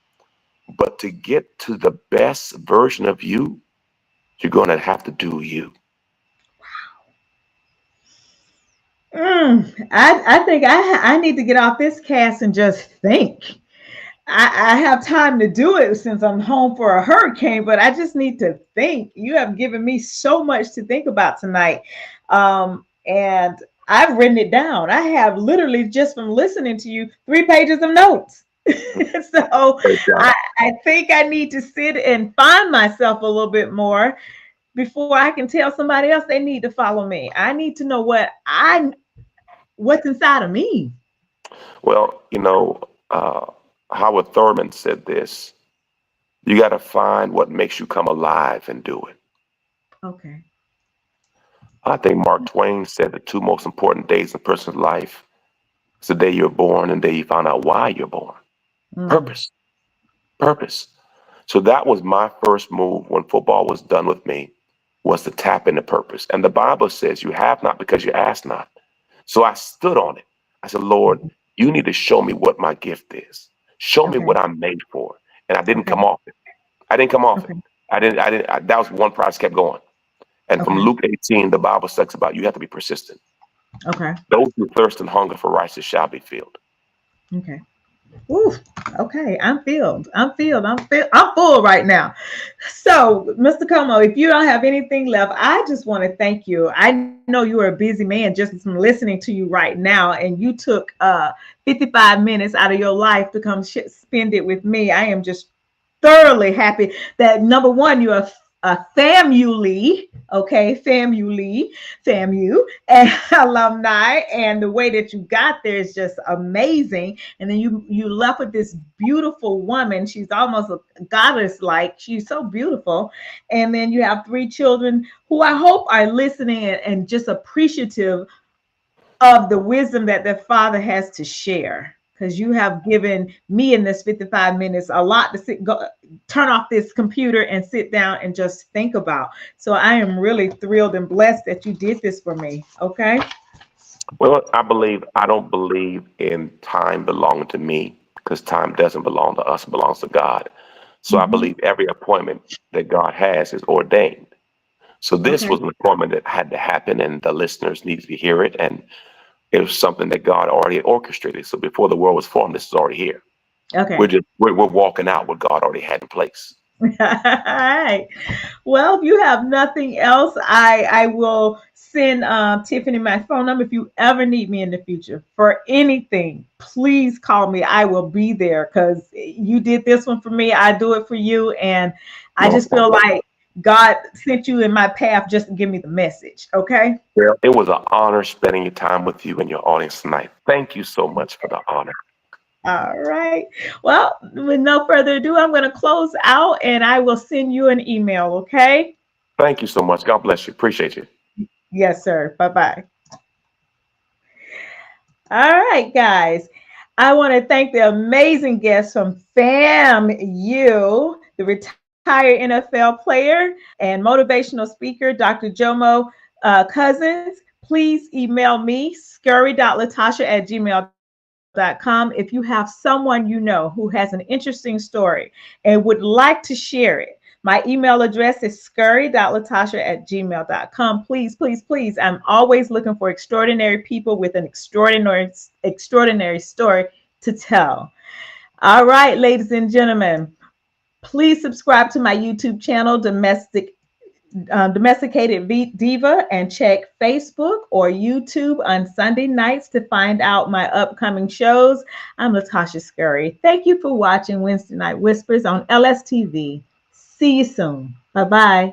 but to get to the best version of you, you're going to have to do you. I think I need to get off this cast and just think. I have time to do it since I'm home for a hurricane, but I just need to think. You have given me so much to think about tonight. And I've written it down. I have literally just from listening to you 3 pages of notes. So Praise God. I think I need to sit and find myself a little bit more before I can tell somebody else they need to follow me. I need to know what's inside of me. Well, Howard Thurman said this: you got to find what makes you come alive and do it. Okay. I think Mark Twain said the two most important days in a person's life is the day you're born and the day you find out why you're born. Mm, Purpose, purpose. So that was my first move when football was done with me, was to tap into purpose. And the Bible says you have not because you ask not. So I stood on it. I said, Lord, mhm. you need to show me what my gift is. Show me Okay. what I'm made for. And I didn't Okay. come off it. I didn't come off it. Okay. That was one part I just kept going. And from Okay. Luke 18, the Bible talks about you have to be persistent. Okay. Those who thirst and hunger for righteousness shall be filled. Okay. Ooh, okay. I'm filled. I'm filled. I'm full right now. So, Mr. Como, if you don't have anything left, I just want to thank you. I know you are a busy man just from listening to you right now, and you took 55 minutes out of your life to come spend it with me. I am just thoroughly happy that number one, you're a family, okay, FAMU, and alumni, and the way that you got there is just amazing. And then you left with this beautiful woman. She's almost a goddess like. She's so beautiful. And then you have 3 children who I hope are listening and just appreciative of the wisdom that their father has to share. because you have given me in this 55 minutes a lot to turn off this computer and sit down and just think about. So I am really thrilled and blessed that you did this for me. Okay. Well, I don't believe in time belonging to me because time doesn't belong to us, it belongs to God. So I Hmm. believe every appointment that God has is ordained. So this Okay. was an appointment that had to happen, and the listeners needed to hear it. And it was something that God already orchestrated. So before the world was formed, this is already here. Okay. We're walking out what God already had in place. All right. Well, if you have nothing else, I will send Tiffany my phone number. If you ever need me in the future for anything, please call me. I will be there because you did this one for me. I do it for you. And I No just feel problem. like God sent you in my path just to give me the message. Okay. Well, it was an honor spending your time with you and your audience tonight. Thank you so much for the honor. All right. Well, with no further ado, I'm going to close out and I will send you an email. Okay. Thank you so much. God bless you. Appreciate you. Yes, sir. Bye bye. All right, guys. I want to thank the amazing guests from FAMU, the retired NFL player and motivational speaker, Dr. Jomo Cousins. Please email me, scurry.latasha@gmail.com, if you have someone you know who has an interesting story and would like to share it. My email address is scurry.latasha@gmail.com. Please, please, please. I'm always looking for extraordinary people with an extraordinary story to tell. All right, ladies and gentlemen, please subscribe to my YouTube channel, Domesticated Diva, and check Facebook or YouTube on Sunday nights to find out my upcoming shows. I'm Latasha Scurry. Thank you for watching Wednesday Night Whispers on LSTV. See you soon. Bye bye.